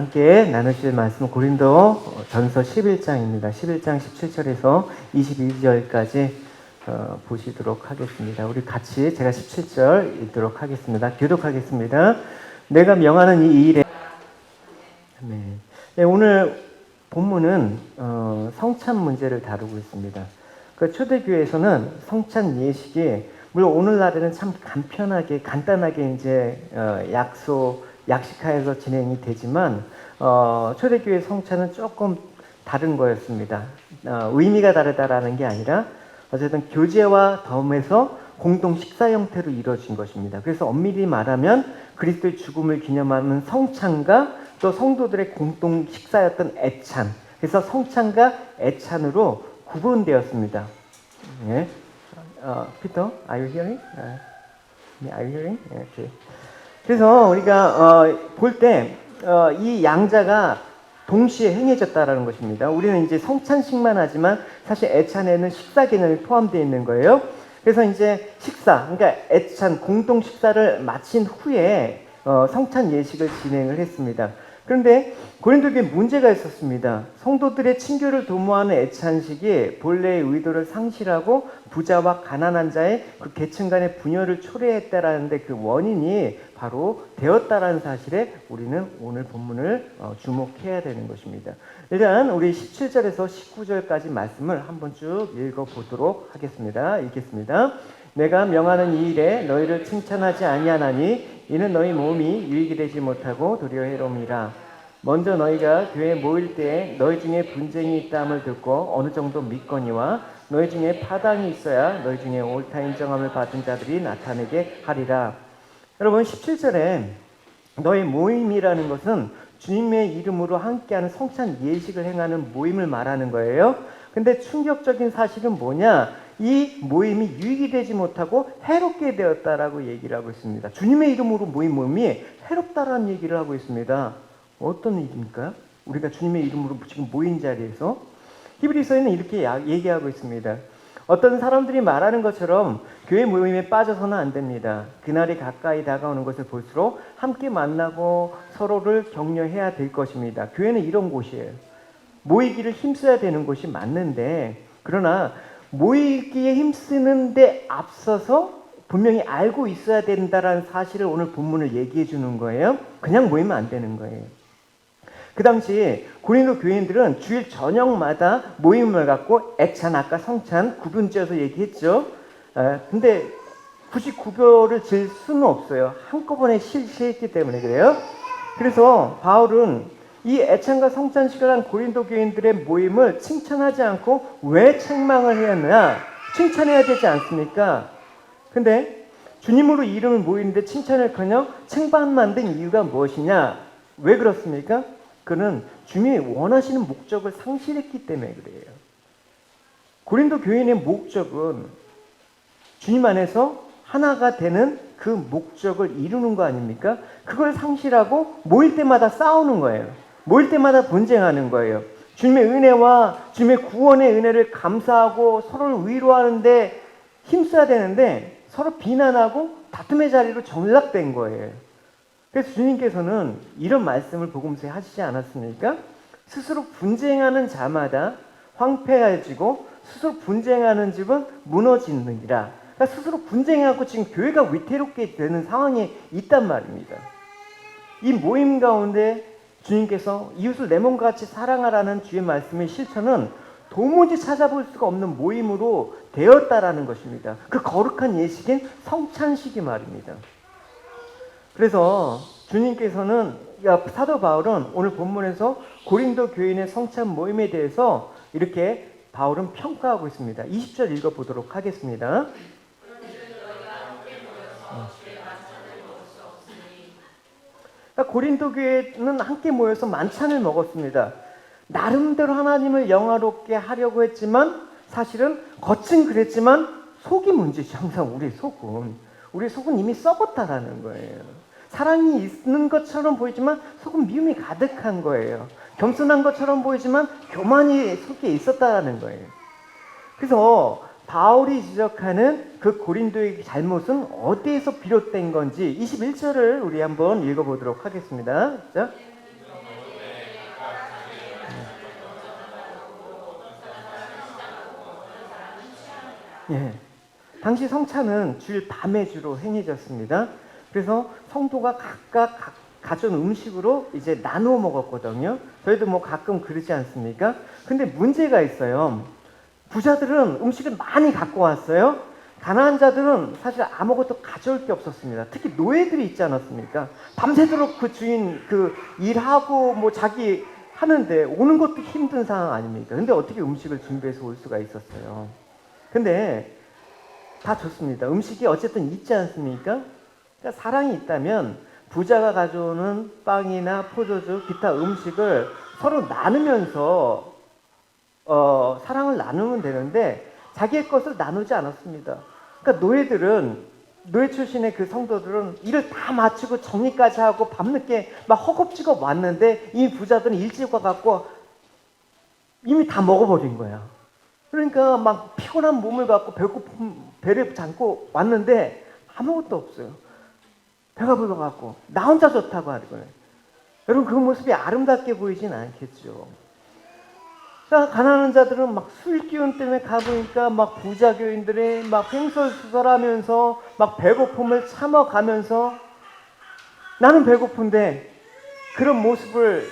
함께 나누실 말씀은 고린도 전서 11장입니다. 11장 17절에서 22절까지 보시도록 하겠습니다. 우리 같이 제가 17절 읽도록 하겠습니다. 교독하겠습니다. 내가 명하는 이 일에 네, 오늘 본문은 성찬 문제를 다루고 있습니다. 그 초대교회에서는 성찬 예식이 물론 오늘날에는 참 간단하게 이제 약식하여서 진행이 되지만 초대교회 성찬은 조금 다른 거였습니다. 의미가 다르다라는 게 아니라 어쨌든 교제와 덤에서 공동 식사 형태로 이루어진 것입니다. 그래서 엄밀히 말하면 그리스도의 죽음을 기념하는 성찬과 또 성도들의 공동 식사였던 애찬, 그래서 성찬과 애찬으로 구분되었습니다. 예. Peter, are you hearing? Are you hearing? Okay. 그래서 우리가 볼 때 이 양자가 동시에 행해졌다라는 것입니다. 우리는 이제 성찬식만 하지만 사실 애찬에는 식사 개념이 포함되어 있는 거예요. 그래서 이제 식사, 그러니까 애찬 공동 식사를 마친 후에 성찬 예식을 진행을 했습니다. 그런데 고린도교에 문제가 있었습니다. 성도들의 친교를 도모하는 애찬식이 본래의 의도를 상실하고 부자와 가난한 자의 그 계층 간의 분열을 초래했다라는데 그 원인이 바로 되었다라는 사실에 우리는 오늘 본문을 주목해야 되는 것입니다. 일단 우리 17절에서 19절까지 말씀을 한번 쭉 읽어보도록 하겠습니다. 읽겠습니다. 내가 명하는 이 일에 너희를 칭찬하지 아니하나니 이는 너희 몸이 유익이 되지 못하고 도리어 해로움이라. 먼저 너희가 교회에 모일 때에 너희 중에 분쟁이 있다함을 듣고 어느 정도 믿거니와 너희 중에 파당이 있어야 너희 중에 옳다 인정함을 받은 자들이 나타내게 하리라. 여러분 17절에 너희 모임이라는 것은 주님의 이름으로 함께하는 성찬 예식을 행하는 모임을 말하는 거예요. 근데 충격적인 사실은 뭐냐? 이 모임이 유익이 되지 못하고 해롭게 되었다라고 얘기를 하고 있습니다. 주님의 이름으로 모인 모임이 해롭다라는 얘기를 하고 있습니다. 어떤 얘기입니까? 우리가 주님의 이름으로 지금 모인 자리에서 히브리서에는 이렇게 얘기하고 있습니다. 어떤 사람들이 말하는 것처럼 교회 모임에 빠져서는 안 됩니다. 그날이 가까이 다가오는 것을 볼수록 함께 만나고 서로를 격려해야 될 것입니다. 교회는 이런 곳이에요. 모이기를 힘써야 되는 곳이 맞는데, 그러나 모이기에 힘쓰는데 앞서서 분명히 알고 있어야 된다는 사실을 오늘 본문을 얘기해 주는 거예요. 그냥 모이면 안 되는 거예요. 그 당시 고린도 교인들은 주일 저녁마다 모임을 갖고 애찬, 아까 성찬 구분지어서 얘기했죠. 근데 굳이 구별을 지을 수는 없어요. 한꺼번에 실시했기 때문에 그래요. 그래서 바울은 이 애찬과 성찬식을 한 고린도 교인들의 모임을 칭찬하지 않고 왜 책망을 해야 하느냐? 칭찬해야 되지 않습니까? 근데 주님으로 이름을 모이는데 칭찬을커녕 책망만 된 이유가 무엇이냐? 왜 그렇습니까? 그는 주님이 원하시는 목적을 상실했기 때문에 그래요. 고린도 교인의 목적은 주님 안에서 하나가 되는 그 목적을 이루는 거 아닙니까? 그걸 상실하고 모일 때마다 싸우는 거예요. 모일 때마다 분쟁하는 거예요. 주님의 은혜와 주님의 구원의 은혜를 감사하고 서로를 위로하는데 힘써야 되는데 서로 비난하고 다툼의 자리로 전락된 거예요. 그래서 주님께서는 이런 말씀을 복음서에 하시지 않았습니까? 스스로 분쟁하는 자마다 황폐해지고 스스로 분쟁하는 집은 무너지느니라. 그러니까 스스로 분쟁하고 지금 교회가 위태롭게 되는 상황에 있단 말입니다. 이 모임 가운데 주님께서 이웃을 내 몸과 같이 사랑하라는 주의 말씀의 실천은 도무지 찾아볼 수가 없는 모임으로 되었다라는 것입니다. 그 거룩한 예식인 성찬식이 말입니다. 그래서 주님께서는, 사도 바울은 오늘 본문에서 고린도 교인의 성찬 모임에 대해서 이렇게 바울은 평가하고 있습니다. 20절 읽어보도록 하겠습니다. 고린도 교회는 함께 모여서 만찬을 먹었습니다. 나름대로 하나님을 영화롭게 하려고 했지만 사실은 겉은 그랬지만 속이 문제지. 항상 우리 속은 이미 썩었다라는 거예요. 사랑이 있는 것처럼 보이지만 속은 미움이 가득한 거예요. 겸손한 것처럼 보이지만 교만이 속에 있었다라는 거예요. 그래서 바울이 지적하는 그 고린도의 잘못은 어디에서 비롯된 건지 21절을 우리 한번 읽어보도록 하겠습니다. 자. 예. 당시 성찬은 주일 밤에 주로 행해졌습니다. 그래서 성도가 각각 가져온 음식으로 이제 나누어 먹었거든요. 저희도 뭐 가끔 그러지 않습니까? 근데 문제가 있어요. 부자들은 음식을 많이 갖고 왔어요. 가난한 자들은 사실 아무것도 가져올 게 없었습니다. 특히 노예들이 있지 않았습니까? 밤새도록 그 주인 그 일하고 뭐 자기 하는데 오는 것도 힘든 상황 아닙니까? 근데 어떻게 음식을 준비해서 올 수가 있었어요? 근데 다 좋습니다. 음식이 어쨌든 있지 않습니까? 그러니까 사랑이 있다면 부자가 가져오는 빵이나 포도주, 기타 음식을 서로 나누면서 사랑을 나누면 되는데 자기의 것을 나누지 않았습니다. 그러니까 노예 출신의 그 성도들은 일을 다 마치고 정리까지 하고 밤늦게 막 허겁지겁 왔는데 이미 부자들은 일찍 와갖고 이미 다 먹어버린 거야. 그러니까 막 피곤한 몸을 갖고 배고픈 배를 잠고 왔는데 아무것도 없어요. 배가 불러갖고 나 혼자 좋다고 하는 거예요. 여러분 그 모습이 아름답게 보이진 않겠죠. 자, 가난한 자들은 막 술 기운 때문에 가보니까 막 부자 교인들이 막 횡설수설하면서 막 배고픔을 참아가면서 나는 배고픈데 그런 모습을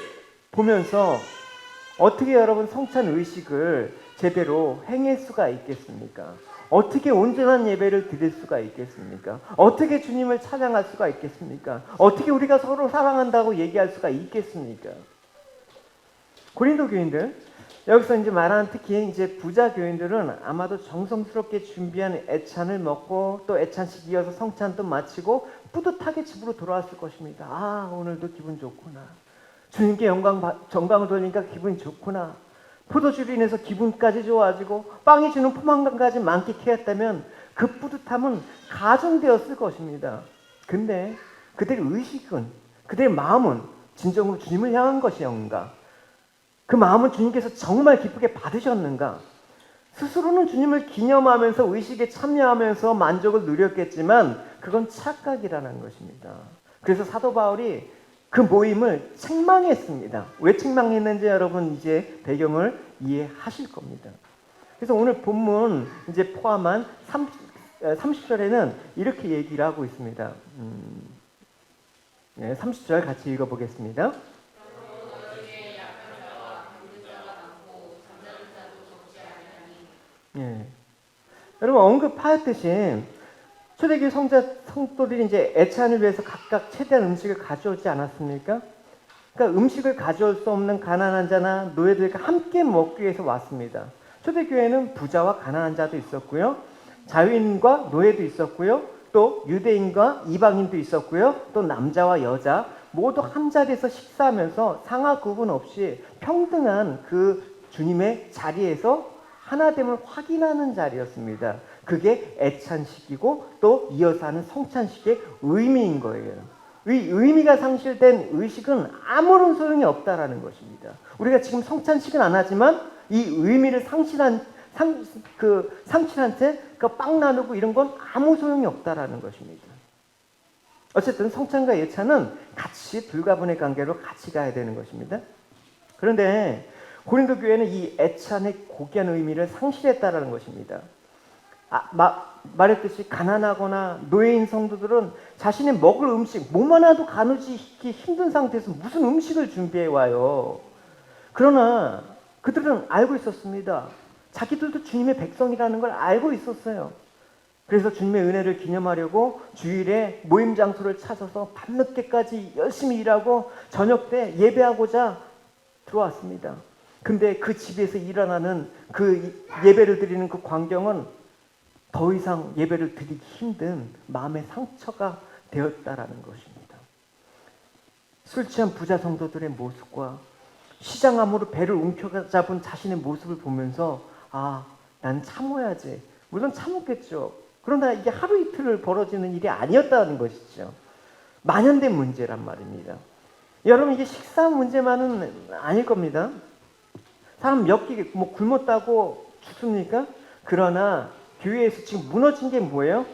보면서 어떻게 여러분 성찬 의식을 제대로 행할 수가 있겠습니까? 어떻게 온전한 예배를 드릴 수가 있겠습니까? 어떻게 주님을 찬양할 수가 있겠습니까? 어떻게 우리가 서로 사랑한다고 얘기할 수가 있겠습니까? 고린도 교인들, 여기서 이제 말하는 특히 이제 부자 교인들은 아마도 정성스럽게 준비한 애찬을 먹고 또 애찬식 이어서 성찬도 마치고 뿌듯하게 집으로 돌아왔을 것입니다. 아, 오늘도 기분 좋구나. 주님께 정광을 돌리니까 기분이 좋구나. 포도주로 인해서 기분까지 좋아지고 빵이 주는 포만감까지 만끽했다면 그 뿌듯함은 가중되었을 것입니다. 근데 그들의 의식은, 그들의 마음은 진정으로 주님을 향한 것이었는가? 그 마음은 주님께서 정말 기쁘게 받으셨는가? 스스로는 주님을 기념하면서 의식에 참여하면서 만족을 누렸겠지만 그건 착각이라는 것입니다. 그래서 사도 바울이 그 모임을 책망했습니다. 왜 책망했는지 여러분 이제 배경을 이해하실 겁니다. 그래서 오늘 본문 이제 포함한 30절에는 이렇게 얘기를 하고 있습니다. 30절 같이 읽어보겠습니다. 예. 여러분 언급하였듯이 초대교회 성도들이 이제 애찬을 위해서 각각 최대한 음식을 가져오지 않았습니까? 그러니까 음식을 가져올 수 없는 가난한 자나 노예들과 함께 먹기 위해서 왔습니다. 초대교회는 부자와 가난한 자도 있었고요. 자유인과 노예도 있었고요. 또 유대인과 이방인도 있었고요. 또 남자와 여자 모두 한 자리에서 식사하면서 상하 구분 없이 평등한 그 주님의 자리에서 하나됨을 확인하는 자리였습니다. 그게 애찬식이고 또 이어서 하는 성찬식의 의미인 거예요. 이 의미가 상실된 의식은 아무런 소용이 없다라는 것입니다. 우리가 지금 성찬식은 안 하지만 이 의미를 상실한 채 그 빵 나누고 이런 건 아무 소용이 없다라는 것입니다. 어쨌든 성찬과 예찬은 같이 불가분의 관계로 같이 가야 되는 것입니다. 그런데 고린도 교회는 이 애찬의 고귀한 의미를 상실했다라는 것입니다. 말했듯이 가난하거나 노예인 성도들은 자신의 먹을 음식, 몸 하나도 가누기 힘든 상태에서 무슨 음식을 준비해 와요. 그러나 그들은 알고 있었습니다. 자기들도 주님의 백성이라는 걸 알고 있었어요. 그래서 주님의 은혜를 기념하려고 주일에 모임 장소를 찾아서 밤늦게까지 열심히 일하고 저녁 때 예배하고자 들어왔습니다. 근데 그 집에서 일어나는 그 예배를 드리는 그 광경은 더 이상 예배를 드리기 힘든 마음의 상처가 되었다라는 것입니다. 술 취한 부자 성도들의 모습과 시장암으로 배를 움켜잡은 자신의 모습을 보면서 난 참아야지. 물론 참았겠죠. 그러나 이게 하루 이틀 벌어지는 일이 아니었다는 것이죠. 만연된 문제란 말입니다. 여러분 이게 식사 문제만은 아닐 겁니다. 사람 몇 끼 굶었다고 죽습니까? 그러나 교회에서 지금 무너진 게 뭐예요?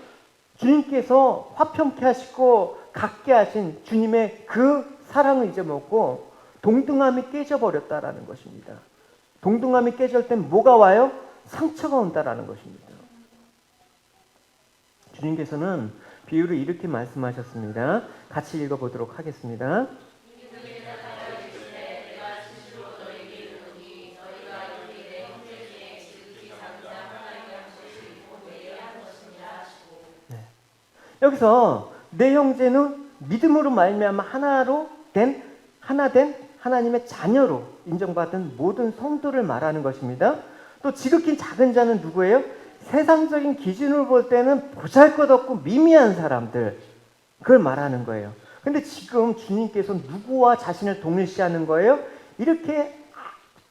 주님께서 화평케 하시고 갖게 하신 주님의 그 사랑을 잊어먹고 동등함이 깨져버렸다라는 것입니다. 동등함이 깨질 땐 뭐가 와요? 상처가 온다라는 것입니다. 주님께서는 비유를 이렇게 말씀하셨습니다. 같이 읽어보도록 하겠습니다. 네. 여기서 내 형제는 믿음으로 말미암아 하나 된 하나님의 자녀로 인정받은 모든 성도를 말하는 것입니다. 또 지극히 작은 자는 누구예요? 세상적인 기준으로 볼 때는 보잘것없고 미미한 사람들, 그걸 말하는 거예요. 근데 지금 주님께서 누구와 자신을 동일시하는 거예요? 이렇게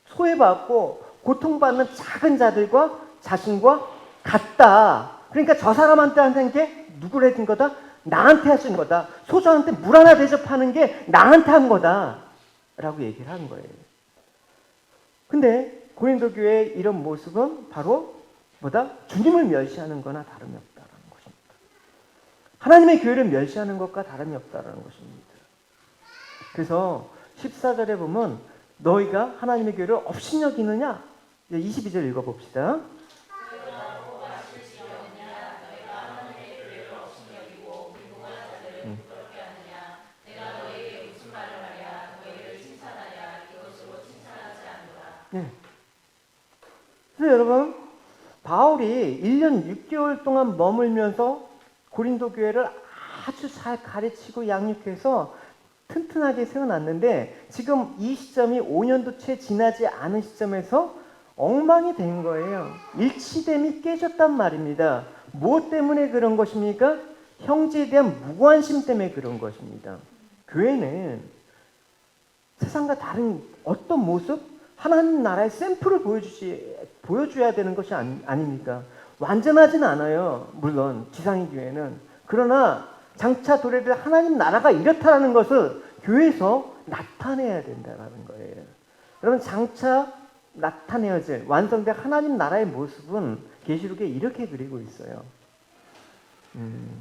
소외받고 고통받는 작은 자들과 자신과 같다. 그러니까 저 사람한테 하는 게 누구를 해준 거다? 나한테 하신 거다. 소주한테 물 하나 대접하는 게 나한테 한 거다 라고 얘기를 한 거예요. 근데 고린도 교회의 이런 모습은 바로 뭐다? 주님을 멸시하는 거나 다름이 없다라는 것입니다. 하나님의 교회를 멸시하는 것과 다름이 없다라는 것입니다. 그래서 14절에 보면 너희가 하나님의 교회를 업신여기느냐? 22절 읽어봅시다. 네. 그래서 여러분, 바울이 1년 6개월 동안 머물면서 고린도 교회를 아주 잘 가르치고 양육해서 튼튼하게 세워놨는데 지금 이 시점이 5년도 채 지나지 않은 시점에서 엉망이 된 거예요. 일치됨이 깨졌단 말입니다. 무엇 때문에 그런 것입니까? 형제에 대한 무관심 때문에 그런 것입니다. 교회는 세상과 다른 어떤 모습? 하나님 나라의 샘플을 보여줘야 되는 것이 아닙니까? 완전하진 않아요. 물론 지상의 교회는. 그러나 장차 도래될 하나님 나라가 이렇다는 것을 교회에서 나타내야 된다는 거예요. 여러분, 장차 나타내어질 완성된 하나님 나라의 모습은 계시록에 이렇게 그리고 있어요.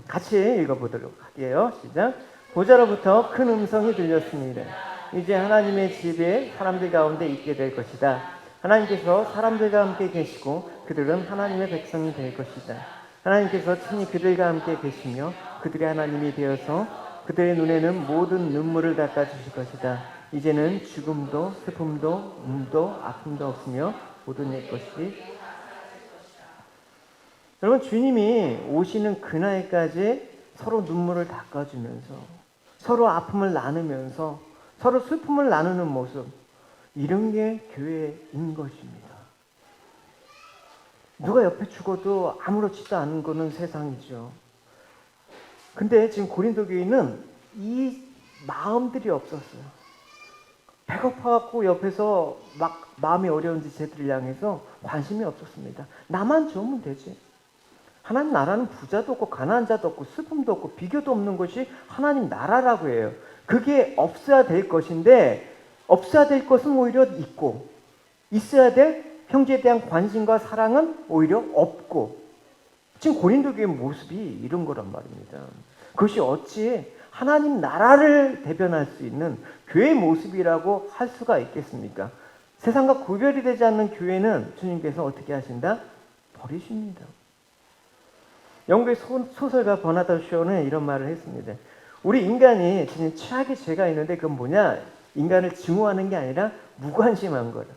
같이 읽어보도록 할게요. 시작. 보좌로부터 큰 음성이 들렸습니다. 이제 하나님의 집에 사람들 가운데 있게 될 것이다. 하나님께서 사람들과 함께 계시고 그들은 하나님의 백성이 될 것이다. 하나님께서 친히 그들과 함께 계시며 그들의 하나님이 되어서 그들의 눈에는 모든 눈물을 닦아주실 것이다. 이제는 죽음도 슬픔도 음도 아픔도 없으며 모든 옛것이 여러분, 주님이 오시는 그날까지 서로 눈물을 닦아주면서 서로 아픔을 나누면서 서로 슬픔을 나누는 모습, 이런 게 교회인 것입니다. 누가 옆에 죽어도 아무렇지도 않은 거는 세상이죠. 근데 지금 고린도 교회는 이 마음들이 없었어요. 배고파갖고 옆에서 막 마음이 어려운지 쟤들을 향해서 관심이 없었습니다. 나만 좋으면 되지. 하나님 나라는 부자도 없고 가난한 자도 없고 슬픔도 없고 비교도 없는 것이 하나님 나라라고 해요. 그게 없어야 될 것인데 없어야 될 것은 오히려 있고 있어야 될 형제에 대한 관심과 사랑은 오히려 없고 지금 고린도 교회의 모습이 이런 거란 말입니다. 그것이 어찌 하나님 나라를 대변할 수 있는 교회의 모습이라고 할 수가 있겠습니까? 세상과 구별이 되지 않는 교회는 주님께서 어떻게 하신다? 버리십니다. 영국의 소설가 버나드 쇼는 이런 말을 했습니다. 우리 인간이 지닌 최악의 죄가 있는데 그건 뭐냐? 인간을 증오하는 게 아니라 무관심한 거다.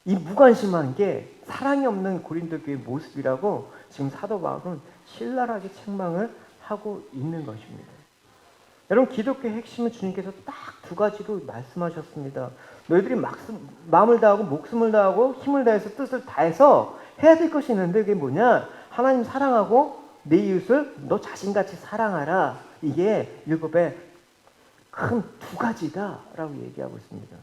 이 무관심한 게 사랑이 없는 고린도 교회의 모습이라고 지금 사도 바울은 신랄하게 책망을 하고 있는 것입니다. 여러분, 기독교의 핵심은 주님께서 딱 두 가지로 말씀하셨습니다. 너희들이 마음을 다하고 목숨을 다하고 힘을 다해서 뜻을 다해서 해야 될 것이 있는데 그게 뭐냐? 하나님 사랑하고 내 이웃을 너 자신같이 사랑하라. 이게 율법의 큰 두 가지다라고 얘기하고 있습니다.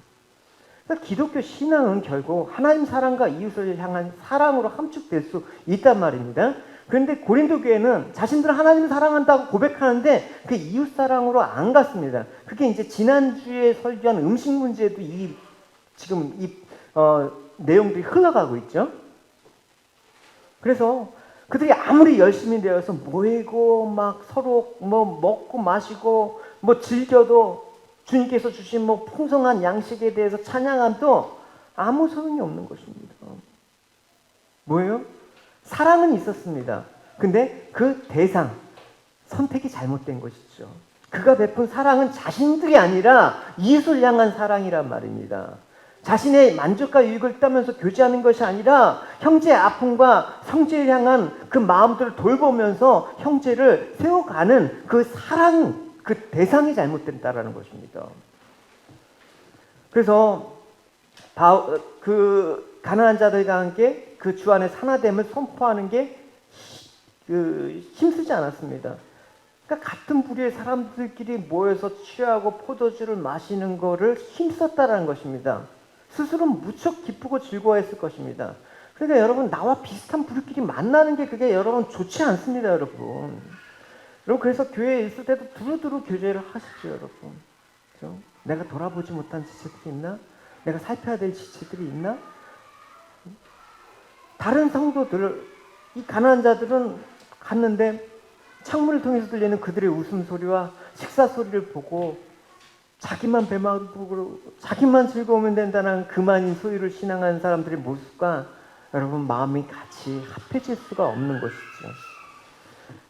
그러니까 기독교 신앙은 결국 하나님 사랑과 이웃을 향한 사랑으로 함축될 수 있단 말입니다. 그런데 고린도 교회는 자신들은 하나님을 사랑한다고 고백하는데 그 이웃 사랑으로 안 갔습니다. 그게 이제 지난주에 설교한 음식 문제도 지금 내용들이 흘러가고 있죠. 그래서 그들이 아무리 열심히 되어서 모이고 막 서로 뭐 먹고 마시고 뭐 즐겨도 주님께서 주신 뭐 풍성한 양식에 대해서 찬양함도 아무 소용이 없는 것입니다. 뭐예요? 사랑은 있었습니다. 근데 그 대상, 선택이 잘못된 것이죠. 그가 베푼 사랑은 자신들이 아니라 이웃을 향한 사랑이란 말입니다. 자신의 만족과 유익을 따면서 교제하는 것이 아니라 형제의 아픔과 성제를 향한 그 마음들을 돌보면서 형제를 세워가는 그 사랑, 그 대상이 잘못된다라는 것입니다. 그래서 그 가난한 자들과 함께 그 주 안에 하나됨을 선포하는 게 힘쓰지 않았습니다. 그러니까 같은 부류의 사람들끼리 모여서 취하고 포도주를 마시는 것을 힘썼다라는 것입니다. 스스로는 무척 기쁘고 즐거워했을 것입니다. 그러니까 여러분, 나와 비슷한 부류끼리 만나는 게 그게 여러분 좋지 않습니다, 여러분. 여러분, 그래서 교회에 있을 때도 두루두루 교제를 하십시오, 여러분. 그렇죠? 내가 돌아보지 못한 지체들이 있나? 내가 살펴야 될 지체들이 있나? 다른 성도들, 이 가난한 자들은 갔는데 창문을 통해서 들리는 그들의 웃음소리와 식사 소리를 보고 자기만 배만 부르고 자기만 즐거우면 된다는 그만인 소유를 신앙하는 사람들의 모습과 여러분 마음이 같이 합해질 수가 없는 것이죠.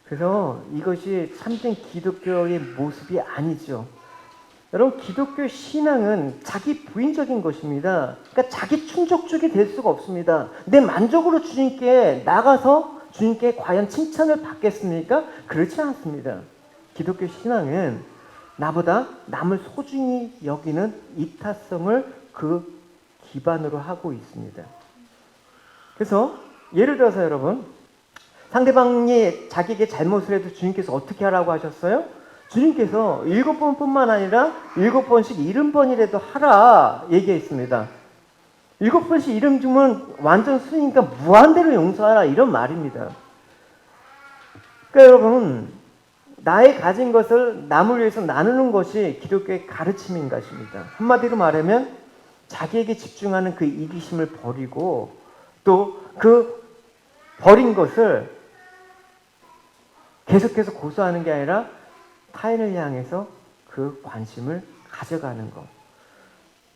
그래서 이것이 참된 기독교의 모습이 아니죠. 여러분, 기독교 신앙은 자기 부인적인 것입니다. 그러니까 자기 충족적이 될 수가 없습니다. 내 만족으로 주님께 나가서 주님께 과연 칭찬을 받겠습니까? 그렇지 않습니다. 기독교 신앙은 나보다 남을 소중히 여기는 이타성을 그 기반으로 하고 있습니다. 그래서 예를 들어서 여러분, 상대방이 자기에게 잘못을 해도 주님께서 어떻게 하라고 하셨어요? 주님께서 7번뿐만 아니라 7번씩 70번이라도 하라 얘기했습니다. 7번씩 7 주면 완전 순이니까 무한대로 용서하라 이런 말입니다. 그러니까 여러분, 나의 가진 것을 남을 위해서 나누는 것이 기독교의 가르침인 것입니다. 한마디로 말하면 자기에게 집중하는 그 이기심을 버리고 또 그 버린 것을 계속해서 고수하는 게 아니라 타인을 향해서 그 관심을 가져가는 것.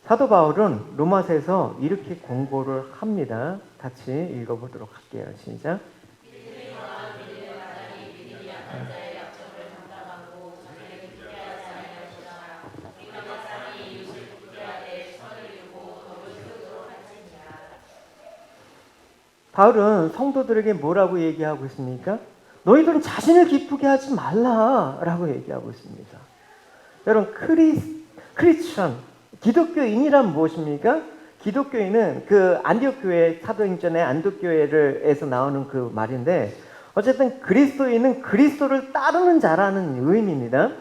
사도 바울은 로마서에서 이렇게 권고를 합니다. 같이 읽어보도록 할게요. 시작. 바울은 성도들에게 뭐라고 얘기하고 있습니까? 너희들은 자신을 기쁘게 하지 말라라고 얘기하고 있습니다. 여러분, 크리스천, 기독교인이란 무엇입니까? 기독교인은 그 안디옥 교회, 사도행전의 안디옥 교회에서 나오는 그 말인데, 어쨌든 그리스도인은 그리스도를 따르는 자라는 의미입니다.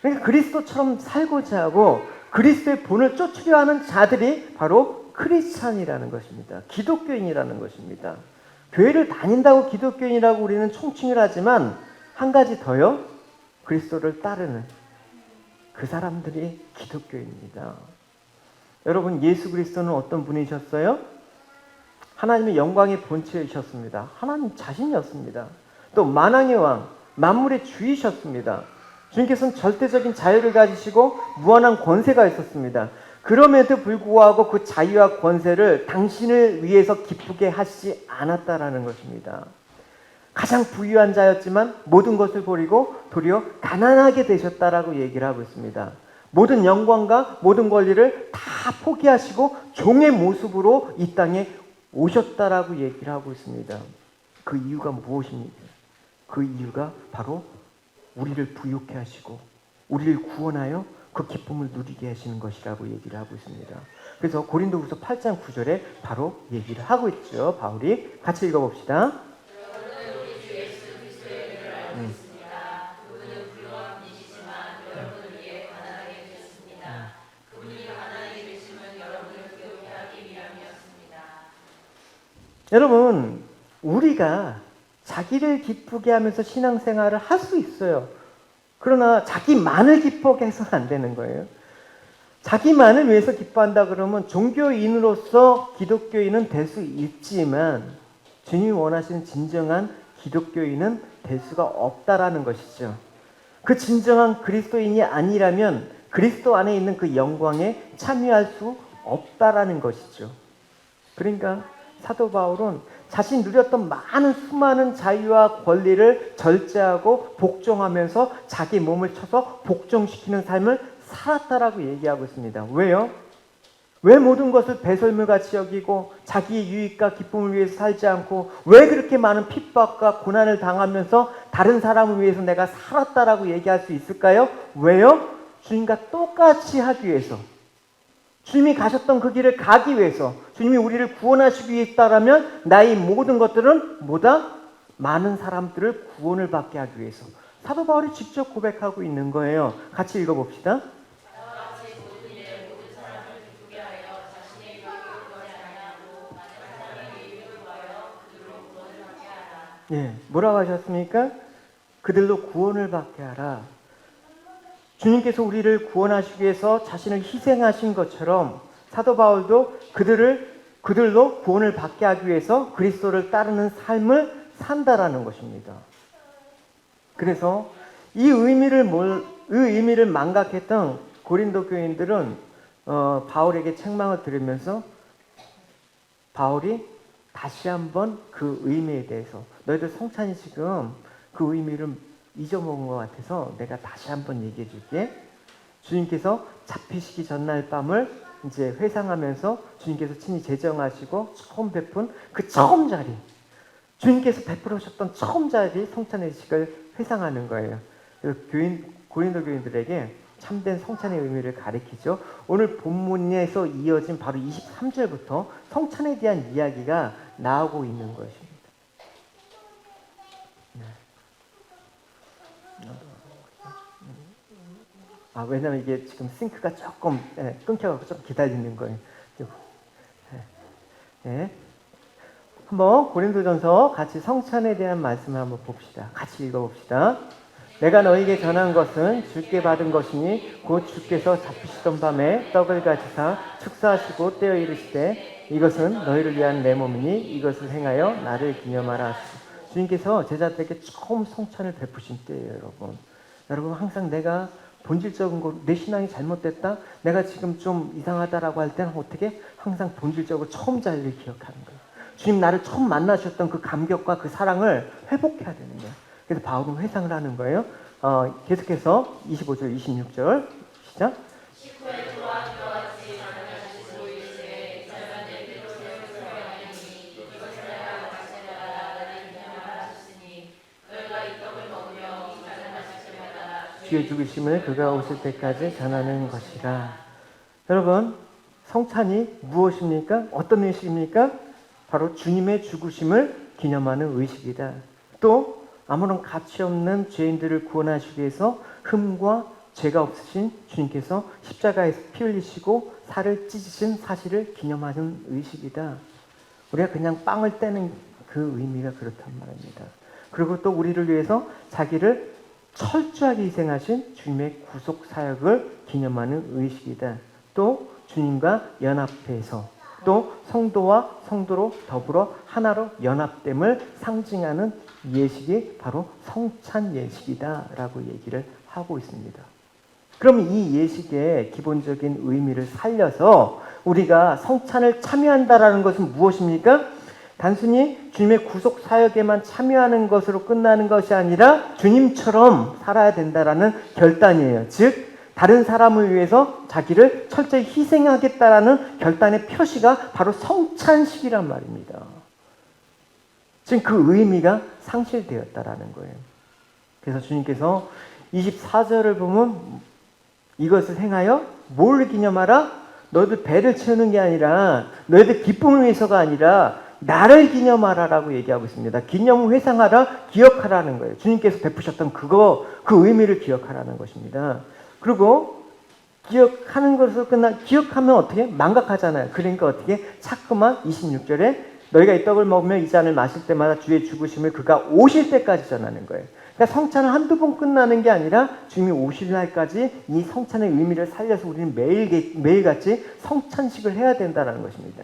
그러니까 그리스도처럼 살고자 하고 그리스도의 본을 쫓으려 하는 자들이 바로 크리스찬이라는 것입니다. 기독교인이라는 것입니다. 교회를 다닌다고 기독교인이라고 우리는 총칭을 하지만 한 가지 더요. 그리스도를 따르는 그 사람들이 기독교인입니다. 여러분, 예수 그리스도는 어떤 분이셨어요? 하나님의 영광의 본체이셨습니다. 하나님 자신이었습니다. 또 만왕의 왕, 만물의 주이셨습니다. 주님께서는 절대적인 자유를 가지시고 무한한 권세가 있었습니다. 그럼에도 불구하고 그 자유와 권세를 당신을 위해서 기쁘게 하시지 않았다라는 것입니다. 가장 부유한 자였지만 모든 것을 버리고 도리어 가난하게 되셨다라고 얘기를 하고 있습니다. 모든 영광과 모든 권리를 다 포기하시고 종의 모습으로 이 땅에 오셨다라고 얘기를 하고 있습니다. 그 이유가 무엇입니까? 그 이유가 바로 우리를 부유케 하시고 우리를 구원하여 그 기쁨을 누리게 하시는 것이라고 얘기를 하고 있습니다. 그래서 고린도후서 8장 9절에 바로 얘기를 하고 있죠. 바울이 같이 읽어봅시다. 여러분, 우리가 자기를 기쁘게 하면서 신앙생활을 할 수 있어요. 그러나 자기만을 기쁘게 해서는 안 되는 거예요. 자기만을 위해서 기뻐한다 그러면 종교인으로서 기독교인은 될 수 있지만 주님이 원하시는 진정한 기독교인은 될 수가 없다라는 것이죠. 그 진정한 그리스도인이 아니라면 그리스도 안에 있는 그 영광에 참여할 수 없다라는 것이죠. 그러니까 사도 바울은 자신이 누렸던 많은 수많은 자유와 권리를 절제하고 복종하면서 자기 몸을 쳐서 복종시키는 삶을 살았다라고 얘기하고 있습니다. 왜요? 왜 모든 것을 배설물같이 여기고 자기의 유익과 기쁨을 위해서 살지 않고 왜 그렇게 많은 핍박과 고난을 당하면서 다른 사람을 위해서 내가 살았다라고 얘기할 수 있을까요? 왜요? 주님과 똑같이 하기 위해서, 주님이 가셨던 그 길을 가기 위해서, 주님이 우리를 구원하시기 위해 있다라면 나의 모든 것들은 뭐다? 많은 사람들을 구원을 받게 하기 위해서. 사도 바울이 직접 고백하고 있는 거예요. 같이 읽어봅시다. 예, 뭐라고 하셨습니까? 그들로 구원을 받게 하라. 주님께서 우리를 구원하시기 위해서 자신을 희생하신 것처럼 사도 바울도 그들로 구원을 받게 하기 위해서 그리스도를 따르는 삶을 산다라는 것입니다. 그래서 이 의미를 망각했던 고린도 교인들은 바울에게 책망을 들으면서 바울이 다시 한번 그 의미에 대해서, 너희들 성찬이 지금 그 의미를 잊어먹은 것 같아서 내가 다시 한번 얘기해 줄게. 주님께서 잡히시기 전날 밤을 이제 회상하면서 주님께서 친히 제정하시고 처음 베푼 그 처음 자리, 주님께서 베풀으셨던 처음 자리 성찬의 의식을 회상하는 거예요. 고린도 교인들에게 참된 성찬의 의미를 가리키죠. 오늘 본문에서 이어진 바로 23절부터 성찬에 대한 이야기가 나오고 있는 것입니다. 왜냐면 이게 지금 싱크가 조금 끊겨서 좀 기다리는 거예요. 네. 한번 고린도전서 같이 성찬에 대한 말씀을 한번 봅시다. 같이 읽어봅시다. 내가 너에게 전한 것은 주께 받은 것이니 곧 주께서 잡히시던 밤에 떡을 가지사 축사하시고 떼어 이르시되 이것은 너희를 위한 내 몸이니 이것을 행하여 나를 기념하라 하시고. 주님께서 제자들에게 처음 성찬을 베푸신 때예요. 여러분 항상 내가 본질적인 거, 내 신앙이 잘못됐다, 내가 지금 좀 이상하다라고 할 때는 어떻게? 항상 본질적으로 처음 자리를 기억하는 거예요. 주님 나를 처음 만나셨던 그 감격과 그 사랑을 회복해야 되는 거예요. 그래서 바울은 회상을 하는 거예요. 계속해서 25절, 26절 시작. 주의 죽으심을 그가 오실 때까지 전하는 것이라. 여러분, 성찬이 무엇입니까? 어떤 의식입니까? 바로 주님의 죽으심을 기념하는 의식이다. 또 아무런 가치 없는 죄인들을 구원하시기 위해서 흠과 죄가 없으신 주님께서 십자가에서 피 흘리시고 살을 찢으신 사실을 기념하는 의식이다. 우리가 그냥 빵을 떼는 그 의미가 그렇단 말입니다. 그리고 또 우리를 위해서 자기를 철저하게 희생하신 주님의 구속 사역을 기념하는 의식이다. 또 주님과 연합해서 또 성도와 성도로 더불어 하나로 연합됨을 상징하는 예식이 바로 성찬 예식이다라고 얘기를 하고 있습니다. 그럼 이 예식의 기본적인 의미를 살려서 우리가 성찬을 참여한다라는 것은 무엇입니까? 단순히 주님의 구속 사역에만 참여하는 것으로 끝나는 것이 아니라 주님처럼 살아야 된다라는 결단이에요. 즉 다른 사람을 위해서 자기를 철저히 희생하겠다라는 결단의 표시가 바로 성찬식이란 말입니다. 지금 그 의미가 상실되었다라는 거예요. 그래서 주님께서 24절을 보면 이것을 행하여 뭘 기념하라? 너희들 배를 채우는 게 아니라, 너희들 기쁨을 위해서가 아니라 나를 기념하라라고 얘기하고 있습니다. 기념을 회상하라, 기억하라는 거예요. 주님께서 베푸셨던 그 의미를 기억하라는 것입니다. 그리고 기억하는 것으로 기억하면 어떻게? 망각하잖아요. 그러니까 어떻게? 자꾸만 26절에 너희가 이 떡을 먹으며 이 잔을 마실 때마다 주의 죽으심을 그가 오실 때까지 전하는 거예요. 그러니까 성찬은 한두 번 끝나는 게 아니라 주님이 오실 날까지 이 성찬의 의미를 살려서 우리는 매일같이 성찬식을 해야 된다는 것입니다.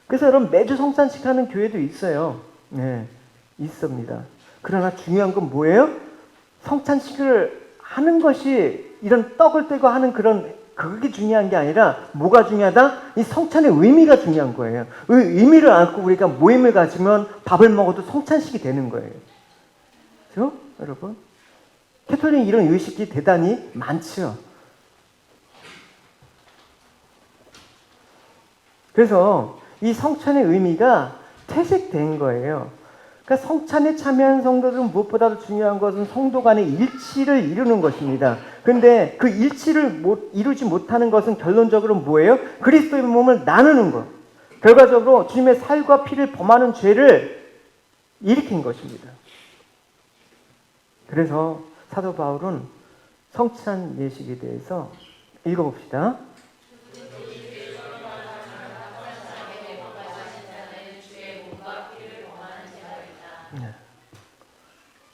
그래서 여러분 매주 성찬식 하는 교회도 있어요. 네, 있습니다. 그러나 중요한 건 뭐예요? 성찬식을 하는 것이 이런 떡을 떼고 하는 그런 그게 중요한 게 아니라 뭐가 중요하다? 이 성찬의 의미가 중요한 거예요. 의미를 안고 우리가 모임을 가지면 밥을 먹어도 성찬식이 되는 거예요. 그렇죠? 여러분? 캐톨릭 이런 의식이 대단히 많죠. 그래서 이 성찬의 의미가 퇴색된 거예요. 그러니까 성찬에 참여한 성도들은 무엇보다도 중요한 것은 성도 간의 일치를 이루는 것입니다. 그런데 그 일치를 이루지 못하는 것은 결론적으로 뭐예요? 그리스도의 몸을 나누는 것. 결과적으로 주님의 살과 피를 범하는 죄를 일으킨 것입니다. 그래서 사도 바울은 성찬 예식에 대해서 읽어봅시다. 네.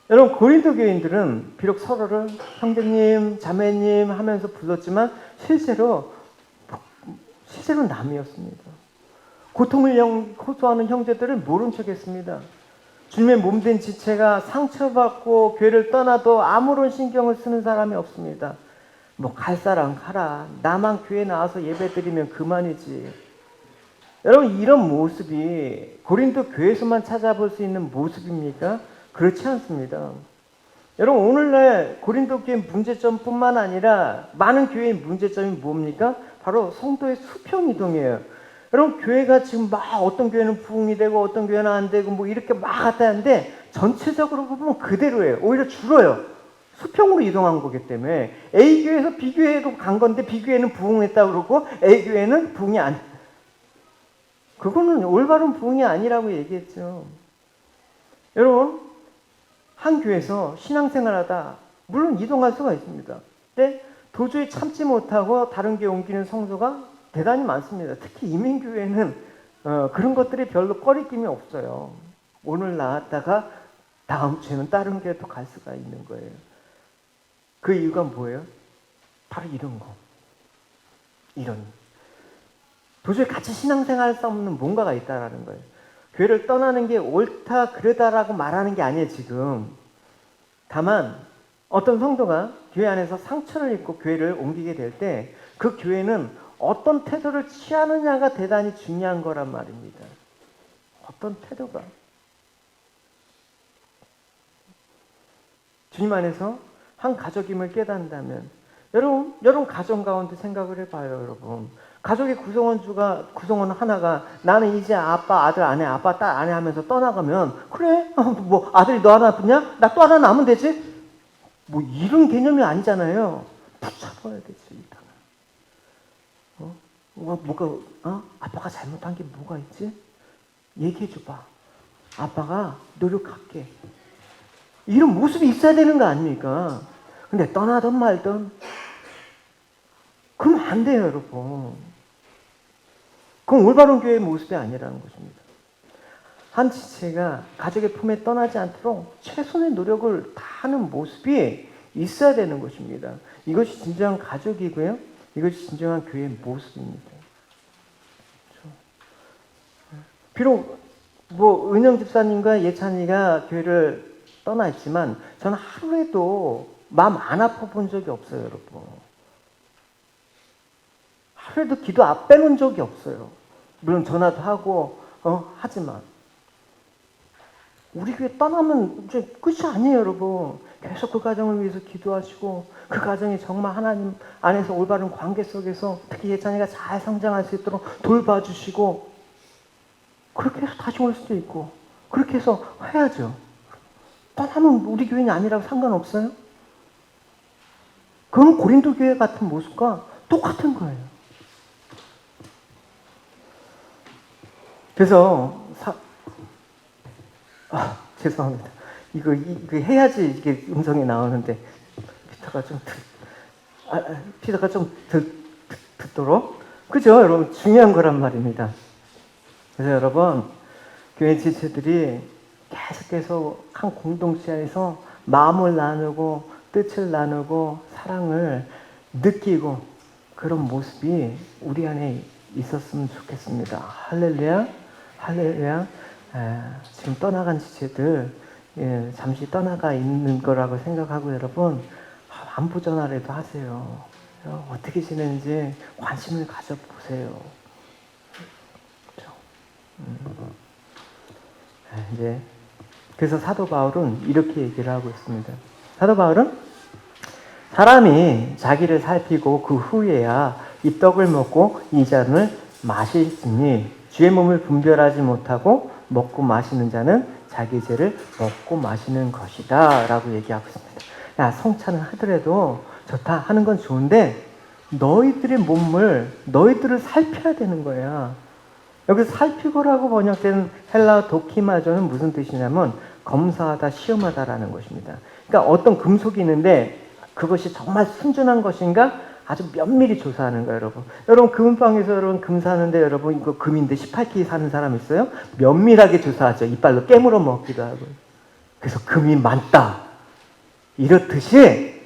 여러분, 고린도 교인들은 비록 서로를 형제님, 자매님 하면서 불렀지만 실제로 남이었습니다. 고통을 호소하는 형제들을 모른 척했습니다. 주님의 몸된 지체가 상처받고 교회를 떠나도 아무런 신경을 쓰는 사람이 없습니다. 뭐 갈 사람 가라. 나만 교회 나와서 예배드리면 그만이지. 여러분, 이런 모습이 고린도 교회에서만 찾아볼 수 있는 모습입니까? 그렇지 않습니다. 여러분, 오늘날 고린도 교회 문제점뿐만 아니라 많은 교회의 문제점이 뭡니까? 바로 성도의 수평 이동이에요. 여러분, 교회가 지금 막 어떤 교회는 부흥이 되고 어떤 교회는 안 되고 뭐 이렇게 막 갔다 하는데 전체적으로 보면 그대로예요. 오히려 줄어요. 수평으로 이동한 거기 때문에 A 교회에서 B 교회로 간 건데 B 교회는 부흥했다고 그러고 A 교회는 부흥이 안. 그거는 올바른 부흥이 아니라고 얘기했죠. 여러분, 한 교회에서 신앙생활하다 물론 이동할 수가 있습니다. 근데 도저히 참지 못하고 다른 교회 옮기는 성도가 대단히 많습니다. 특히 이민교회는 그런 것들이 별로 꺼리낌이 없어요. 오늘 나왔다가 다음 주에는 다른 교회도 갈 수가 있는 거예요. 그 이유가 뭐예요? 바로 이런 거. 도저히 같이 신앙생활할 수 없는 뭔가가 있다라는 거예요. 교회를 떠나는 게 옳다 그르다라고 말하는 게 아니에요, 지금. 다만 어떤 성도가 교회 안에서 상처를 입고 교회를 옮기게 될 때 그 교회는 어떤 태도를 취하느냐가 대단히 중요한 거란 말입니다. 어떤 태도가. 주님 안에서 한 가족임을 깨닫는다면 여러분 가정 가운데 생각을 해봐요, 여러분. 가족의 구성원 하나가 나는 이제 아빠, 아들, 아내, 아빠, 딸, 아내 하면서 떠나가면 그래? 뭐 아들이 너 하나 뿐이야? 나 또 하나 남으면 되지? 뭐 이런 개념이 아니잖아요. 붙잡아야 되지, 일단은. 아빠가 잘못한 게 뭐가 있지? 얘기해줘봐. 아빠가 노력할게. 이런 모습이 있어야 되는 거 아닙니까? 근데 떠나든 말든 그럼 안 돼요, 여러분. 그건 올바른 교회의 모습이 아니라는 것입니다. 한 지체가 가족의 품에 떠나지 않도록 최선의 노력을 다하는 모습이 있어야 되는 것입니다. 이것이 진정한 가족이고요. 이것이 진정한 교회의 모습입니다. 그렇죠? 비록 은영 집사님과 예찬이가 교회를 떠나 있지만 저는 하루에도 마음 안 아파 본 적이 없어요, 여러분. 하루에도 기도 안 빼놓은 적이 없어요. 물론 전화도 하고 하지만 우리 교회 떠나면 이제 끝이 아니에요, 여러분. 계속 그 가정을 위해서 기도하시고 그 가정이 정말 하나님 안에서 올바른 관계 속에서 특히 예찬이가 잘 성장할 수 있도록 돌봐주시고 그렇게 해서 다시 올 수도 있고 그렇게 해서 해야죠. 떠나면 우리 교인이 아니라고 상관없어요? 그건 고린도 교회 같은 모습과 똑같은 거예요. 그래서 죄송합니다. 이거 해야지 이게 음성이 나오는데 피터가 좀 듣도록. 그죠? 여러분, 중요한 거란 말입니다. 그래서 여러분, 교회 지체들이 계속해서 한 공동체 안에서 마음을 나누고 뜻을 나누고 사랑을 느끼고 그런 모습이 우리 안에 있었으면 좋겠습니다. 할렐루야, 할렐루야. 지금 떠나간 지체들 잠시 떠나가 있는 거라고 생각하고 여러분 안부 전화라도 하세요. 어떻게 지내는지 관심을 가져보세요. 그렇죠? 이제 그래서 사도 바울은 이렇게 얘기를 하고 있습니다. 사도 바울은 사람이 자기를 살피고 그 후에야 이 떡을 먹고 이 잔을 마시니 주의 몸을 분별하지 못하고 먹고 마시는 자는 자기 죄를 먹고 마시는 것이다 라고 얘기하고 있습니다. 야, 성찬은 하더라도 좋다 하는 건 좋은데 너희들의 몸을 너희들을 살펴야 되는 거야. 여기서 살피고라고 번역된 헬라어 도키마조는 무슨 뜻이냐면 검사하다, 시험하다라는 것입니다. 그러니까 어떤 금속이 있는데 그것이 정말 순전한 것인가 아주 면밀히 조사하는 거예요, 여러분. 여러분 금방에서 여러분 금 사는데 여러분 이거 금인데 18K 사는 사람 있어요? 면밀하게 조사하죠. 이빨로 깨물어 먹기도 하고. 그래서 금이 많다. 이렇듯이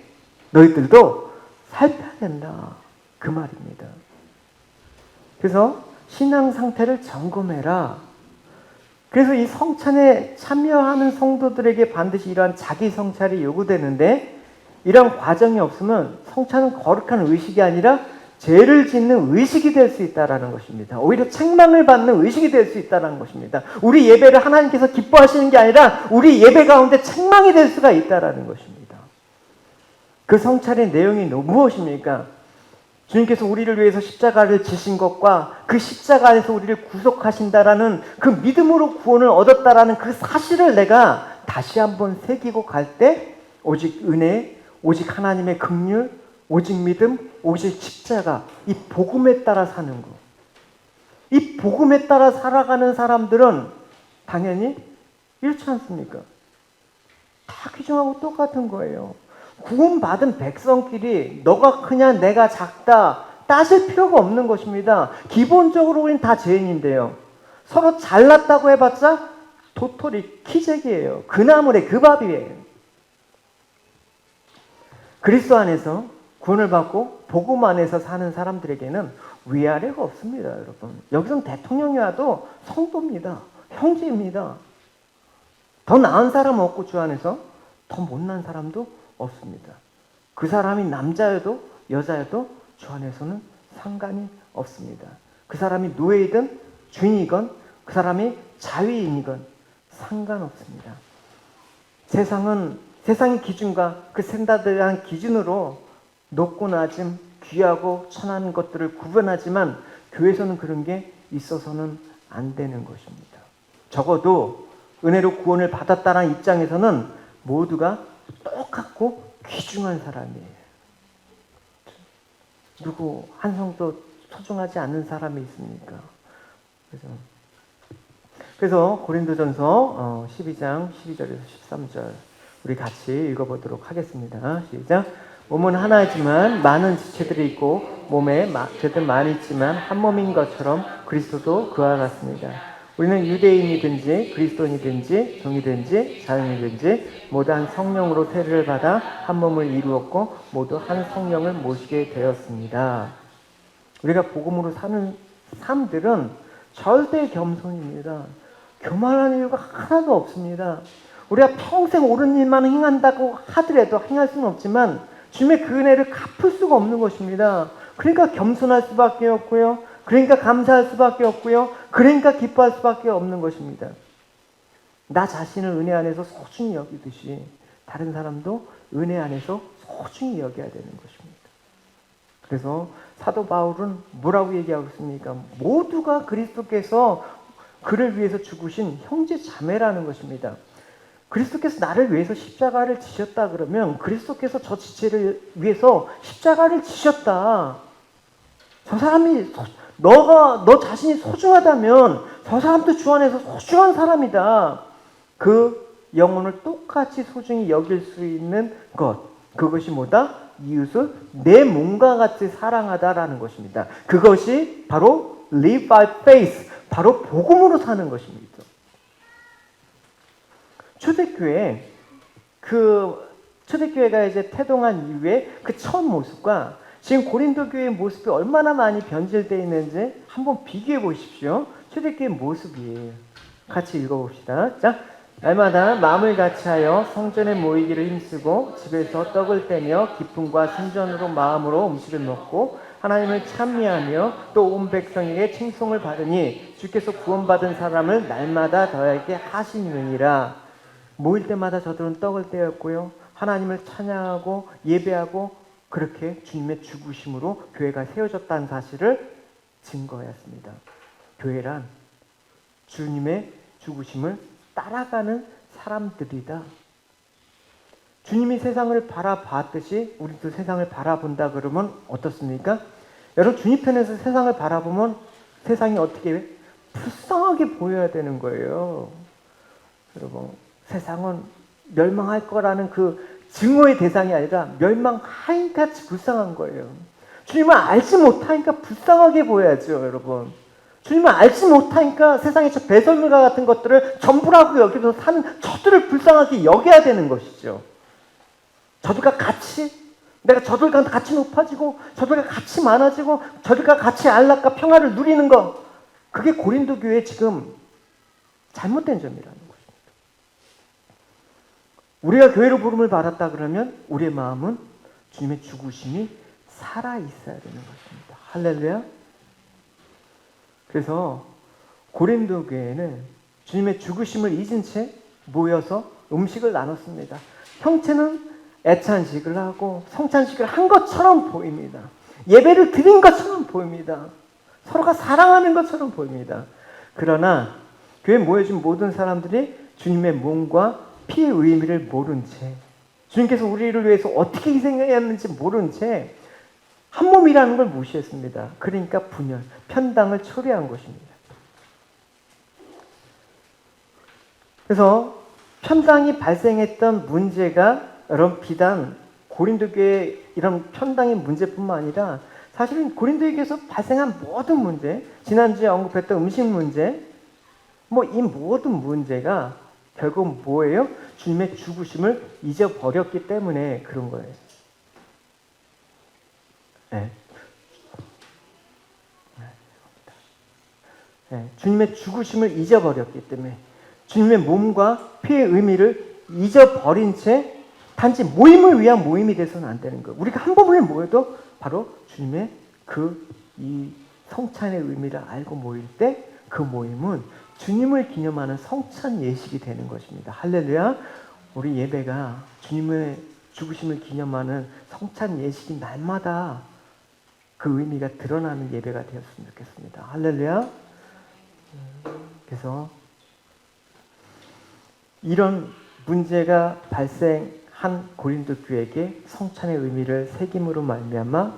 너희들도 살펴야 된다. 그 말입니다. 그래서 신앙 상태를 점검해라. 그래서 이 성찬에 참여하는 성도들에게 반드시 이러한 자기 성찰이 요구되는데 이런 과정이 없으면 성찬은 거룩한 의식이 아니라 죄를 짓는 의식이 될 수 있다는 것입니다. 오히려 책망을 받는 의식이 될 수 있다는 것입니다. 우리 예배를 하나님께서 기뻐하시는 게 아니라 우리 예배 가운데 책망이 될 수가 있다는 것입니다. 그 성찬의 내용이 무엇입니까? 주님께서 우리를 위해서 십자가를 지신 것과 그 십자가 안에서 우리를 구속하신다라는 그 믿음으로 구원을 얻었다라는 그 사실을 내가 다시 한번 새기고 갈 때 오직 은혜, 오직 하나님의 긍휼, 오직 믿음, 오직 십자가, 이 복음에 따라 사는 것. 이 복음에 따라 살아가는 사람들은 당연히 잃지 않습니까? 다 귀중하고 똑같은 거예요. 구원받은 백성끼리 너가 크냐 내가 작다 따질 필요가 없는 것입니다. 기본적으로 우리는 다 죄인인데요. 서로 잘났다고 해봤자 도토리 키재기예요. 그 나물에 그 밥이에요. 그리스도 안에서 구원을 받고 복음 안에서 사는 사람들에게는 위아래가 없습니다, 여러분. 여기서는 대통령이 와도 성도입니다. 형제입니다. 더 나은 사람 없고 주 안에서 더 못난 사람도 없습니다. 그 사람이 남자여도 여자여도 주 안에서는 상관이 없습니다. 그 사람이 노예이든 주인이건 그 사람이 자위인이건 상관없습니다. 세상의 기준과 그 스탠다드한 기준으로 높고 낮음, 귀하고 천한 것들을 구분하지만 교회에서는 그런 게 있어서는 안 되는 것입니다. 적어도 은혜로 구원을 받았다는 입장에서는 모두가 똑같고 귀중한 사람이에요. 누구 한 성도 소중하지 않는 사람이 있습니까? 그래서 고린도전서 12장 12절에서 13절 우리 같이 읽어보도록 하겠습니다. 시작. 몸은 하나이지만 많은 지체들이 있고 몸에 죄들 많이 있지만 한 몸인 것처럼 그리스도도 그와 같습니다. 우리는 유대인이든지 그리스도인이든지 종이든지 자유인이든지 모두 한 성령으로 세례를 받아 한 몸을 이루었고 모두 한 성령을 모시게 되었습니다. 우리가 복음으로 사는 삶들은 절대 겸손입니다. 교만한 이유가 하나도 없습니다. 우리가 평생 옳은 일만 행한다고 하더라도 행할 수는 없지만 주님의 그 은혜를 갚을 수가 없는 것입니다. 그러니까 겸손할 수밖에 없고요. 그러니까 감사할 수밖에 없고요. 그러니까 기뻐할 수밖에 없는 것입니다. 나 자신을 은혜 안에서 소중히 여기듯이 다른 사람도 은혜 안에서 소중히 여겨야 되는 것입니다. 그래서 사도 바울은 뭐라고 얘기하고 있습니까? 모두가 그리스도께서 그를 위해서 죽으신 형제 자매라는 것입니다. 그리스도께서 나를 위해서 십자가를 지셨다 그러면 그리스도께서 저 지체를 위해서 십자가를 지셨다. 저 사람이 너 자신이 소중하다면 저 사람도 주 안에서 소중한 사람이다. 그 영혼을 똑같이 소중히 여길 수 있는 것. 그것이 뭐다? 이웃을 내 몸과 같이 사랑하다라는 것입니다. 그것이 바로 live by faith. 바로 복음으로 사는 것입니다. 초대교회가 이제 태동한 이후에 그 첫 모습과 지금 고린도 교회의 모습이 얼마나 많이 변질되어 있는지 한번 비교해 보십시오. 초대교회 모습이에요. 같이 읽어봅시다. 자, 날마다 마음을 같이하여 성전에 모이기를 힘쓰고 집에서 떡을 떼며 기쁨과 순전으로 마음으로 음식을 먹고 하나님을 찬미하며 또 온 백성에게 칭송을 받으니 주께서 구원받은 사람을 날마다 더하게 하시느니라. 모일 때마다 저들은 떡을 떼었고요. 하나님을 찬양하고 예배하고 그렇게 주님의 죽으심으로 교회가 세워졌다는 사실을 증거했습니다. 교회란 주님의 죽으심을 따라가는 사람들이다. 주님이 세상을 바라봤듯이 우리도 세상을 바라본다 그러면 어떻습니까? 여러분 주님 편에서 세상을 바라보면 세상이 어떻게 불쌍하게 보여야 되는 거예요. 여러분 세상은 멸망할 거라는 그 증오의 대상이 아니라 멸망하니까 불쌍한 거예요. 주님을 알지 못하니까 불쌍하게 보여야죠, 여러분. 주님을 알지 못하니까 세상의 저 배설물과 같은 것들을 전부라고 여기서 사는 저들을 불쌍하게 여겨야 되는 것이죠. 저들과 같이, 내가 저들과 같이 높아지고, 저들과 같이 많아지고, 저들과 같이 안락과 평화를 누리는 것, 그게 고린도 교회의 지금 잘못된 점이라는 것입니다. 우리가 교회로 부름을 받았다 그러면 우리의 마음은 주님의 죽으심이 살아있어야 되는 것입니다. 할렐루야. 그래서 고린도 교회는 주님의 죽으심을 잊은 채 모여서 음식을 나눴습니다. 형체는 애찬식을 하고 성찬식을 한 것처럼 보입니다. 예배를 드린 것처럼 보입니다. 서로가 사랑하는 것처럼 보입니다. 그러나 교회에 모여진 모든 사람들이 주님의 몸과 피의 의미를 모른 채, 주님께서 우리를 위해서 어떻게 희생했는지 모른 채 한 몸이라는 걸 무시했습니다. 그러니까 분열, 편당을 초래한 것입니다. 그래서 편당이 발생했던 문제가 여러분 비단 고린도 교회 이런 편당의 문제뿐만 아니라 사실은 고린도 교회에서 발생한 모든 문제, 지난주에 언급했던 음식 문제, 이 모든 문제가 결국 뭐예요? 주님의 죽으심을 잊어버렸기 때문에 그런 거예요. 주님의 죽으심을 잊어버렸기 때문에 주님의 몸과 피의 의미를 잊어버린 채 단지 모임을 위한 모임이 돼서는 안 되는 거예요. 우리가 한 번에 모여도 바로 주님의 이 성찬의 의미를 알고 모일 때 그 모임은 주님을 기념하는 성찬 예식이 되는 것입니다. 할렐루야. 우리 예배가 주님의 죽으심을 기념하는 성찬 예식이 날마다 그 의미가 드러나는 예배가 되었으면 좋겠습니다. 할렐루야. 그래서 이런 문제가 발생한 고린도 교회에게 성찬의 의미를 새김으로 말미암아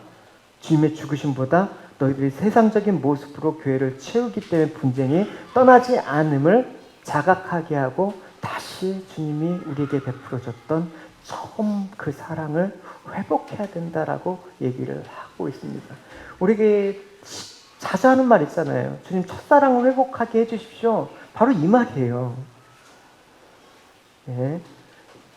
주님의 죽으심보다 너희들이 세상적인 모습으로 교회를 채우기 때문에 분쟁이 떠나지 않음을 자각하게 하고 다시 주님이 우리에게 베풀어줬던 처음 그 사랑을 회복해야 된다라고 얘기를 하고 있습니다. 우리에게 자주 하는 말 있잖아요. 주님 첫사랑을 회복하게 해주십시오. 바로 이 말이에요. 네.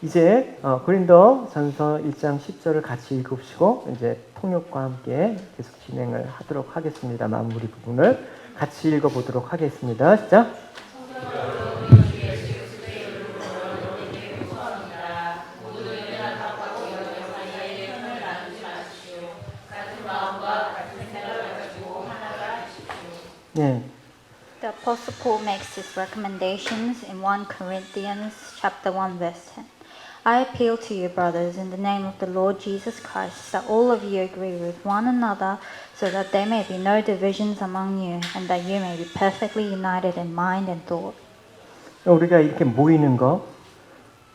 이제 고린도 전서 1장 10절을 같이 읽으시고 이제 통역과 함께 계속 진행을 하도록 하겠습니다. 마무리 부분을 같이 읽어보도록 하겠습니다. 시작. 네. The Apostle Paul makes his recommendations in 1 Corinthians chapter 1 verse 10. I appeal to you, brothers, in the name of the Lord Jesus Christ, that all of you agree with one another, so that there may be no divisions among you, and that you may be perfectly united in mind and thought. 우리가 이렇게 모이는 거,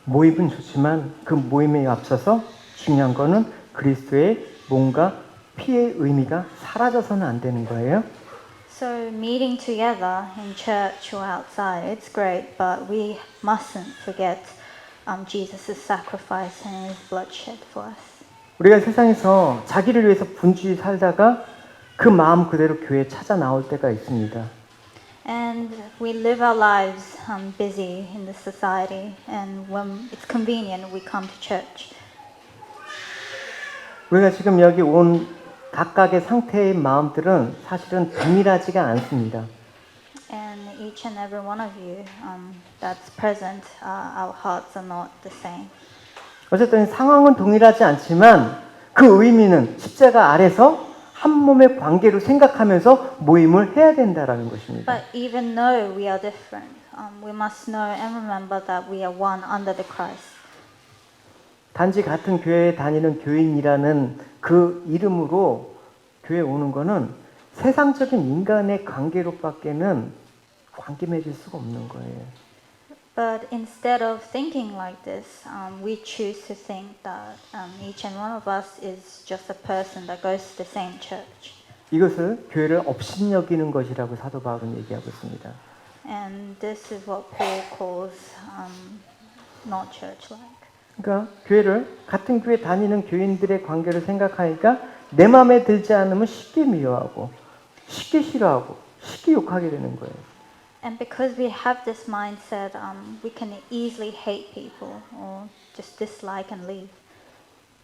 모임은 좋지만 그 모임에 앞서서 중요한 거는 그리스도의 몸과 피의 의미가 사라져서는 안 되는 거예요. So meeting together in church or outside, it's great, but we mustn't forget Jesus' sacrifice and His bloodshed for us. 우리가 세상에서 자기를 위해서 분주히 살다가 그 마음 그대로 교회에 찾아 나올 때가 있습니다. And we live our lives busy in the society, and when it's convenient, we come to church. 우리가 지금 여기 온 각각의 상태의 마음들은 사실은 동일하지가 않습니다. And each and every one of you that's present, our hearts are not the same. 어쨌든 상황은 동일하지 않지만 그 의미는 십자가 아래서 한 몸의 관계로 생각하면서 모임을 해야 된다라는 것입니다. But even though we are different, we must know and remember that we are one under the Christ. 단지 같은 교회에 다니는 교인이라는 그 이름으로 교회에 오는 거는 세상적인 인간의 관계로밖에는 관계 맺을 수가 없는 거예요. But instead of thinking like this, we choose to think that each and one of us is just a person that goes to the same church. 이것을 교회를 업신여기는 것이라고 사도 바울은 얘기하고 있습니다. And this is what Paul calls not church-like. 그러니까 교회를 같은 교회 다니는 교인들의 관계를 생각하니까 내 마음에 들지 않으면 쉽게 미워하고 쉽게 싫어하고 쉽게 욕하게 되는 거예요. And because we have this mindset, we can easily hate people or just dislike and leave.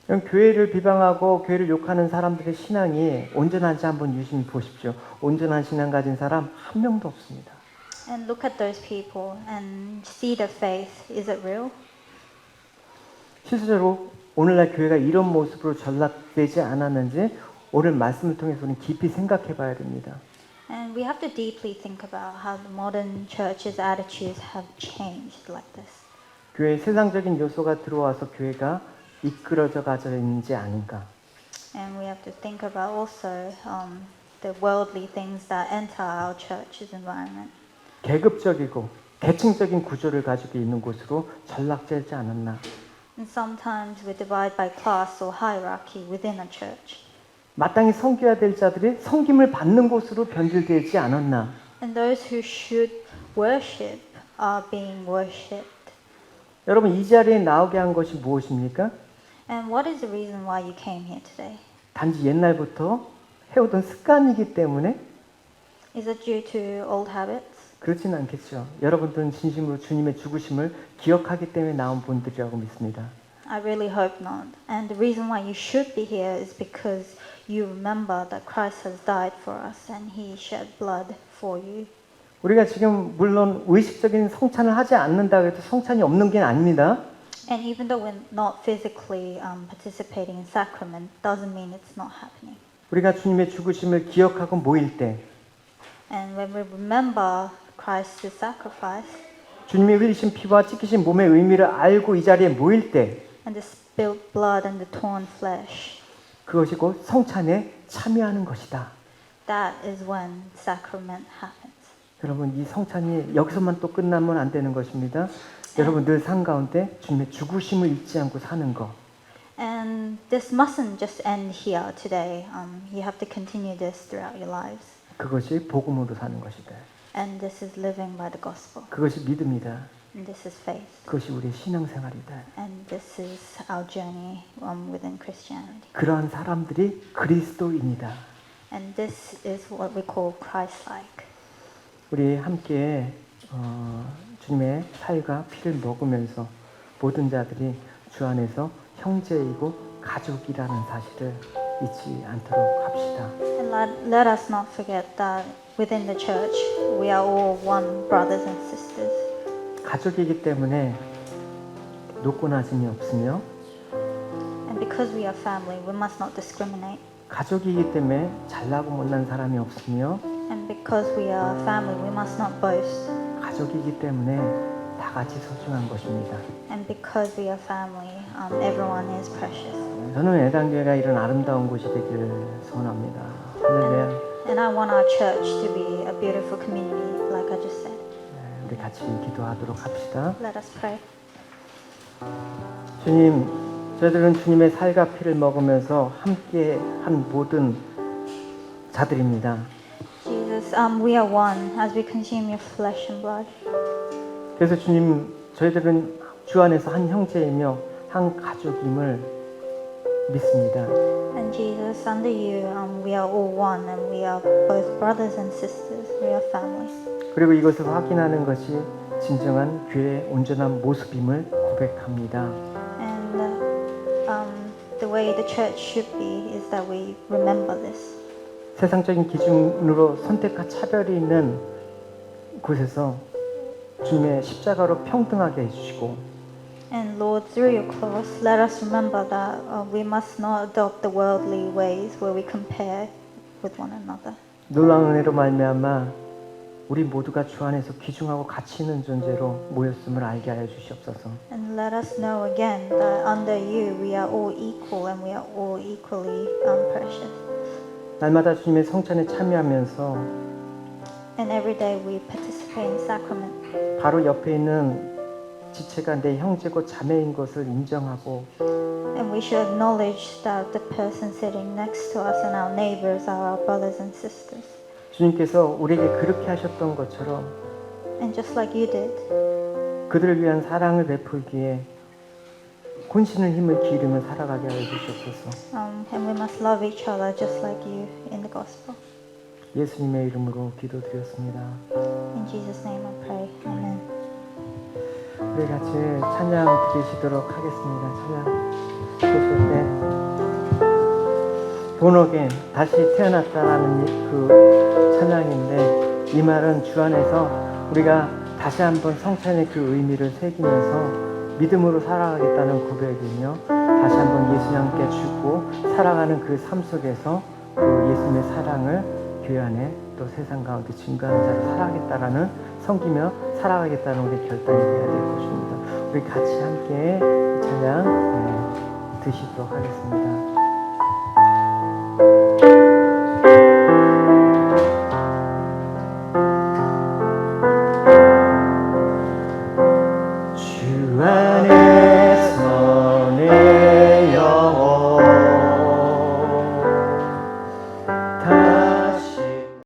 그럼 교회를 비방하고 교회를 욕하는 사람들의 신앙이 온전한지 한번 유심히 보십시오. 온전한 신앙 가진 사람 한 명도 없습니다. And look at those people and see their faith. Is it real? 실제로 오늘날 교회가 이런 모습으로 전락되지 않았는지 오늘 말씀을 통해서 우리는 깊이 생각해 봐야 됩니다. And we have to deeply think about how the modern church's attitudes have changed like this. 교회에 세상적인 요소가 들어와서 교회가 이끌어져 가져 있는지 아닌가. And we have to think about also the worldly things that enter our church's environment. 계급적이고 계층적인 구조를 가지고 있는 곳으로 전락되지 않았나. And sometimes we divide by class or hierarchy within a church. 마땅히 섬겨야 될 자들이 섬김을 받는 곳으로 변질되지 않았나. And those who should worship are being worshipped. 여러분 이 자리에 나오게 한 것이 무엇입니까? And what is the reason why you came here today? 단지 옛날부터 해오던 습관이기 때문에 Is it due to old habits? 그렇지는 않겠죠. 여러분들은 진심으로 주님의 죽으심을 기억하기 때문에 나온 분들이라고 믿습니다. I really hope not. And the reason why you should be here is because you remember that Christ has died for us and he shed blood for you. 우리가 지금 물론 의식적인 성찬을 하지 않는다고 해도 성찬이 없는 게 아닙니다. And even though we're not physically participating in sacrament, doesn't mean it's not happening. 우리가 주님의 죽으심을 기억하고 모일 때 And when we remember Christ's sacrifice 주님이 흘리신 피와 찢기신 몸의 의미를 알고 이 자리에 모일 때 and the spilled blood and the torn flesh, 그것이 곧 성찬에 참여하는 것이다. that is when sacrament happens. 여러분 이 성찬이 여기서만 또 끝나면 안 되는 것입니다. 여러분 늘 삶 가운데 주님의 죽으심을 잊지 않고 사는 것. And this mustn't just end here today. You have to continue this throughout your lives. 그것이 복음으로 사는 것이다. And this is living by the gospel. 그것이 믿음이다. And this is faith. 그것이 우리의 신앙생활이다. And this is our journey within Christianity. 그러한 사람들이 그리스도인이다. And this is what we call Christ-like. 우리 함께 주님의 살과 피를 먹으면서 모든 자들이 주 안에서 형제이고 가족이라는 사실을 잊지 않도록 합시다. And let us not forget that within the church we are all one brothers and sisters. 가족이기 때문에 높고 낮음이 없으며 And because we are family, we must not discriminate. 가족이기 때문에 잘나고 못난 사람이 없으며 And because we are family, we must not boast. 가족이기 때문에 다 같이 소중한 것입니다. And because we are family, everyone is precious. 저는 애당교회가 이런 아름다운 곳이 되기를 소원합니다. 할렐루야. And I want our church to be a beautiful community, like I just said. 우리 같이 기도하도록 합시다. Let us pray. 주님, 저희들은 주님의 살과 피를 먹으면서 함께 한 모든 자들입니다. Jesus, we are one as we consume your flesh and blood. 그래서 주님, 저희들은 주 안에서 한 형제이며 한 가족임을 믿습니다. And Jesus, under you, we are all one and we are both brothers and sisters. We are family. 그리고 이것을 확인하는 것이 진정한 교회의 온전한 모습임을 고백합니다. And the way the church should be is that we remember this. 세상적인 기준으로 선택과 차별이 있는 곳에서 주님의 십자가로 평등하게 해주시고 And Lord, through your cross, let us remember that we must not adopt the worldly ways where we compare with one another. 놀라운 은혜로 말미암아 우리 모두가 주 안에서 귀중하고 가치 있는 존재로 모였음을 알게 하여 주시옵소서. And let us know again that under you we are all equal and we are all equally precious. 날마다 주님의 성찬에 참여하면서 And every day we participate in sacrament. 바로 옆에 있는 지체가 내 형제고 자매인 것을 인정하고 And we should acknowledge that the person sitting next to us and our neighbors are our brothers and sisters. 주님께서 우리에게 그렇게 하셨던 것처럼 And just like you did, 그들을 위한 사랑을 베풀기에 혼신을 힘을 기울이며 살아가게 하여 주시옵소서. and we must love each other just like you in the gospel. 예수님의 이름으로 기도드렸습니다. In Jesus' name I pray. Amen. 우리 같이 찬양 드리시도록 하겠습니다. 찬양 드리실 때 본어겐 다시 태어났다라는 그 찬양인데 이 말은 주 안에서 우리가 다시 한번 성찬의 그 의미를 새기면서 믿음으로 살아가겠다는 고백이며 다시 한번 예수님 함께 주고 살아가는 그 삶 속에서 그 예수님의 사랑을 교회 안에 또 세상 가운데 증거하는 자로 살아가겠다라는 섬기며 살아가겠다는 우리 결단이 되어야 될 것입니다. 우리 같이 함께 찬양 드시도록 하겠습니다.